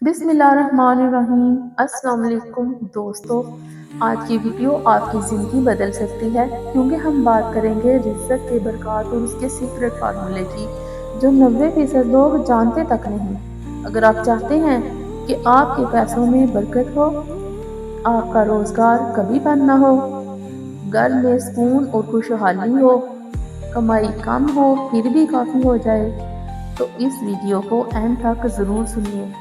बिस्मिल्लाहिर्रहमानिर्रहीम। अस्सलाम वालेकुम दोस्तों, आज की वीडियो आपकी ज़िंदगी बदल सकती है क्योंकि हम बात करेंगे रिज़्क़ के बरक़ात और उसके सीक्रेट फार्मूले की जो 90% लोग जानते तक नहीं। अगर आप चाहते हैं कि आपके पैसों में बरकत हो, आपका रोज़गार कभी बंद ना हो, घर में सुकून और खुशहाली हो, कमाई कम हो फिर भी काफ़ी हो जाए, तो इस वीडियो को एंड तक ज़रूर सुनिए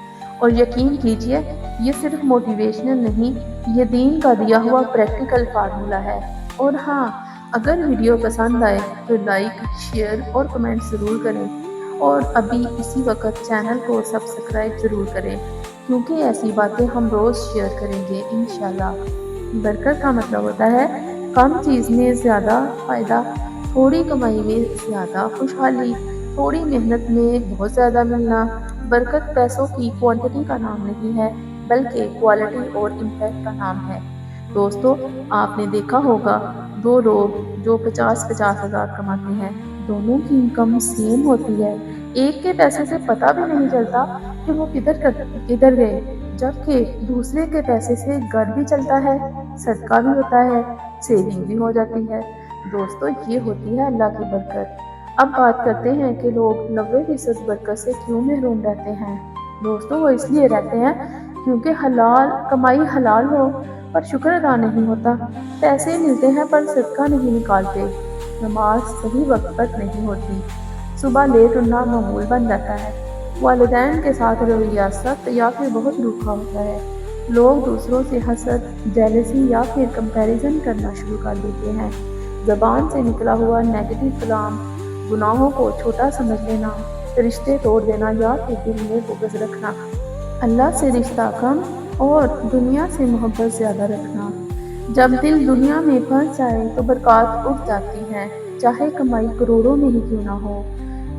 और यकीन कीजिए ये सिर्फ मोटिवेशनल नहीं, ये दीन का दिया हुआ प्रैक्टिकल फार्मूला है। और हाँ, अगर वीडियो पसंद आए तो लाइक, शेयर और कमेंट ज़रूर करें और अभी इसी वक्त चैनल को सब्सक्राइब ज़रूर करें क्योंकि ऐसी बातें हम रोज़ शेयर करेंगे इंशाल्लाह। बरकत का मतलब होता है कम चीज़ में ज़्यादा फ़ायदा, थोड़ी कमाई में ज़्यादा खुशहाली, थोड़ी मेहनत में बहुत ज़्यादा मिलना। बरकत पैसों की क्वांटिटी का नाम नहीं है बल्कि क्वालिटी और इम्पैक्ट का नाम है। दोस्तों, आपने देखा होगा दो लोग जो 50-50 हज़ार कमाते हैं, दोनों की इनकम सेम होती है। एक के पैसे से पता भी नहीं चलता कि वो किधर गए, जबकि दूसरे के पैसे से घर भी चलता है, सदका भी होता है, सेविंग भी हो जाती है। दोस्तों, ये होती है अल्लाह की बरकत। अब बात करते हैं कि लोग 90% बरकत से क्यों महरूम रहते हैं। दोस्तों, वो इसलिए रहते हैं क्योंकि हलाल कमाई हलाल हो पर शुक्र अदा नहीं होता, पैसे मिलते हैं पर सदका नहीं निकालते, नमाज सही वक्त पर नहीं होती, सुबह लेट उठना मामूल बन जाता है, वालिदैन के साथ रवैया सख्त या फिर बहुत रूखा होता है, लोग दूसरों से हसद, जेलसी या फिर कंपैरिजन करना शुरू कर देते हैं, ज़बान से निकला हुआ नेगेटिव कलाम, गुनाहों को छोटा समझ लेना, रिश्ते तोड़ देना या फिर दिल में बुग़्ज़ रखना, अल्लाह से रिश्ता कम और दुनिया से मोहब्बत ज़्यादा रखना। जब दिल दुनिया में फंस जाए तो बरक़ात उठ जाती है, चाहे कमाई करोड़ों में ही क्यों ना हो।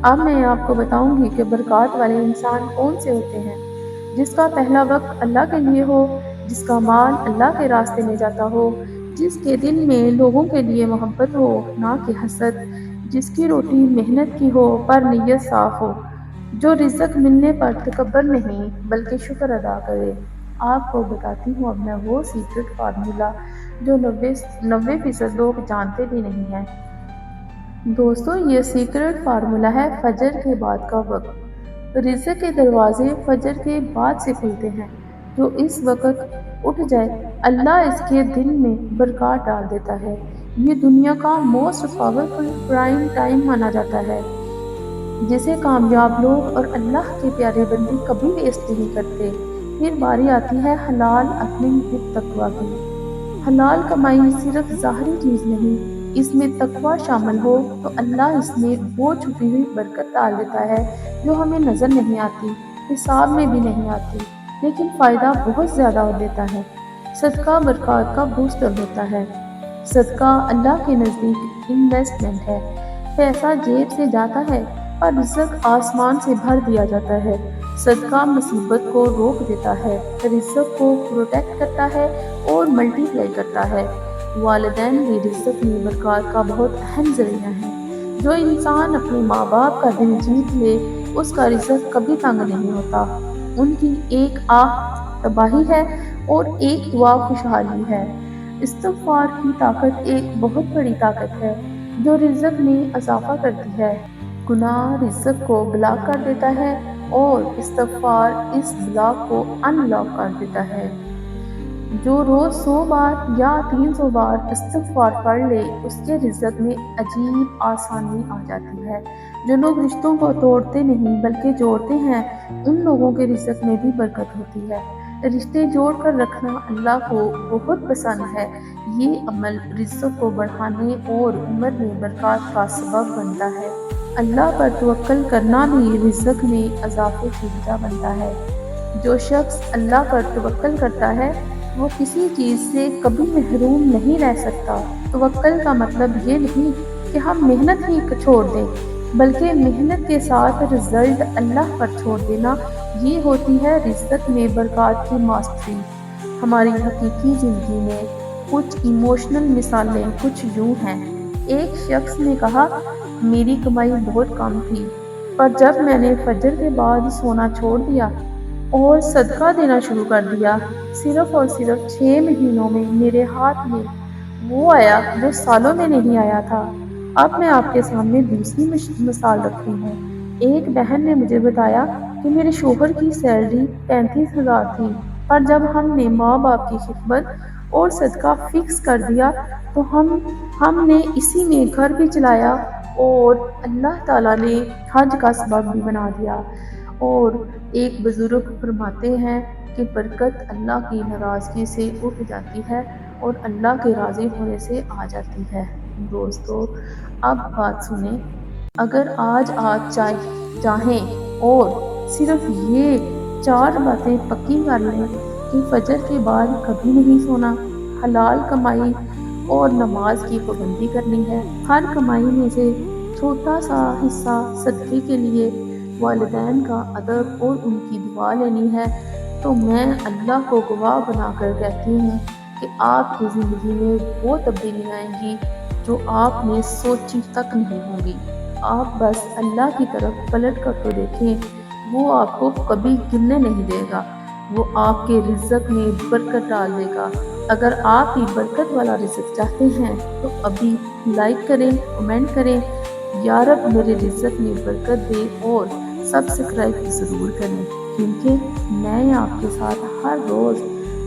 अब मैं आपको बताऊंगी कि बरक़ात वाले इंसान कौन से होते हैं। जिसका पहला वक्त अल्लाह के लिए हो, जिसका माल अल्लाह के रास्ते में जाता हो, जिसके दिल में लोगों के लिए मोहब्बत हो ना कि हसद, जिसकी रोटी मेहनत की हो पर नीयत साफ हो, जो रिज़्क़ मिलने पर तकब्बर नहीं बल्कि शुक्र अदा करे। आपको बताती हूँ अब मैं वो सीक्रेट फार्मूला जो 90% लोग जानते भी नहीं हैं। दोस्तों, ये सीक्रेट फार्मूला है फजर के बाद का वक्त। रिज़्क़ के दरवाजे फजर के बाद से खुलते हैं। जो इस वक्त उठ जाए अल्लाह इसके दिल में बरकत डाल देता है। ये दुनिया का मोस्ट पावरफुल प्राइम टाइम माना जाता है जिसे कामयाब लोग और अल्लाह के प्यारे बंदे कभी वेस्ट नहीं करते। फिर बारी आती है हलाल अर्निंग विद तकवा की। हलाल कमाई सिर्फ ज़ाहरी चीज़ नहीं, इसमें तकवा शामिल हो तो अल्लाह इसमें वो छुपी हुई बरकत डाल देता है जो हमें नज़र नहीं आती, हिसाब में भी नहीं आती, लेकिन फ़ायदा बहुत ज़्यादा हो देता है। सदका बरकत का बूस्टर होता है। सदका अल्लाह के नज़दीक इन्वेस्टमेंट है। पैसा जेब से जाता है और रिज़्क़ आसमान से भर दिया जाता है। सदका मुसीबत को रोक देता है, रिज़्क़ को प्रोटेक्ट करता है और मल्टीप्लाई करता है। वालिदैन भी रिज़्क़ में बरकत का बहुत अहम ज़रिया है। जो इंसान अपने माँ बाप का दिल जीत ले उसका रिज़्क़ कभी तंग नहीं होता। उनकी एक आह तबाही है और एक दुआ खुशहाली है। इस्तिग़फ़ार की ताकत एक बहुत बड़ी ताकत है जो रिज़्क़ में इज़ाफ़ा करती है। गुनाह रिज़्क़ को ब्लॉक कर देता है और इस्तिग़फ़ार इस ब्लॉक को अनलॉक कर देता है। जो रोज़ 100 बार या 300 बार इस्तिग़फ़ार पढ़ ले उसके रिज़्क़ में अजीब आसानी आ जाती है। जो लोग रिश्तों को तोड़ते नहीं बल्कि जोड़ते हैं उन लोगों के रिज़्क़ में भी बरकत होती है। रिश्ते जोड़ कर रखना अल्लाह को बहुत पसंद है। ये अमल रिज़्क़ को बढ़ाने और उम्र में बरकत का सबब बनता है। अल्लाह पर तवक्कुल करना भी रिज़्क़ में इज़ाफ़े की वजह बनता है। जो शख्स अल्लाह पर तवक्कुल करता है वो किसी चीज़ से कभी महरूम नहीं रह सकता। तवक्कुल का मतलब ये नहीं कि हम मेहनत ही छोड़ दें, बल्कि मेहनत के साथ रिज़ल्ट अल्लाह पर छोड़ देना, ये होती है रिज़्क़ में बरकत की मास्टरी। हमारी हकीकी ज़िंदगी में कुछ इमोशनल मिसालें कुछ यूँ हैं। एक शख्स ने कहा, मेरी कमाई बहुत कम थी, पर जब मैंने फजर के बाद सोना छोड़ दिया اور صدقہ دینا شروع کر دیا۔ صرف اور صرف 6 مہینوں میں میرے ہاتھ میں وہ آیا جو سالوں میں نہیں آیا تھا۔ اب میں آپ کے سامنے دوسری مثال رکھتی ہوں۔ ایک بہن نے مجھے بتایا کہ میرے شوہر کی سیلری 35,000 تھی، پر جب ہم نے ماں باپ کی خدمت اور صدقہ فکس کر دیا تو ہم نے اسی میں گھر بھی چلایا اور اللہ تعالیٰ نے حج کا سبب بھی بنا دیا۔ اور ایک بزرگ فرماتے ہیں کہ برکت اللہ کی ناراضگی سے اٹھ جاتی ہے اور اللہ کے راضی ہونے سے آ جاتی ہے۔ دوستو، اب بات سنیں۔ اگر آج آپ چاہیں اور صرف یہ 4 باتیں پکی کر لیں کہ فجر کے بعد کبھی نہیں سونا، حلال کمائی اور نماز کی پابندی کرنی ہے، ہر کمائی میں سے چھوٹا سا حصہ صدقے کے لیے، والدین کا ادب اور ان کی دعا لینی ہے، تو میں اللہ کو گواہ بنا کر کہتی ہوں کہ آپ کی زندگی میں وہ تبدیلیاں آئیں گی جو آپ نے سوچی تک نہیں ہوں گی۔ آپ بس اللہ کی طرف پلٹ کر تو دیکھیں، وہ آپ کو کبھی گرنے نہیں دے گا، وہ آپ کے رزق میں برکت ڈال دے گا۔ اگر آپ بھی برکت والا رزق چاہتے ہیں تو ابھی لائک کریں، کمنٹ کریں، یا رب میرے رزق میں برکت دے، اور سبسکرائب ضرور کریں، کیونکہ میں آپ کے ساتھ ہر روز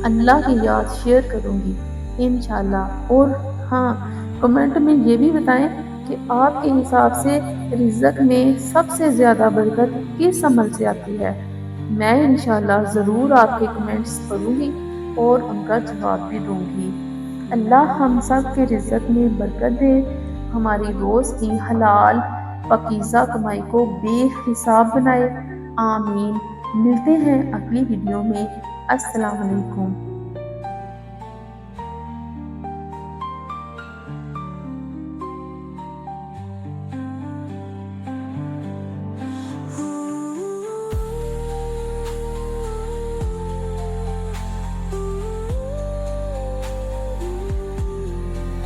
اللہ کی یاد شیئر کروں گی انشاءاللہ۔ اور ہاں، کمنٹ میں یہ بھی بتائیں کہ آپ کے حساب سے رزق میں سب سے زیادہ برکت کس عمل سے آتی ہے۔ میں انشاءاللہ ضرور آپ کے کمنٹس پڑھوں گی اور ان کا جواب بھی دوں گی۔ اللہ ہم سب کے رزق میں برکت دے، ہماری روز کی حلال پاکیزہ کمائی کو بے حساب بنائے، آمین۔ ملتے ہیں اگلی ویڈیو میں۔ السلام علیکم۔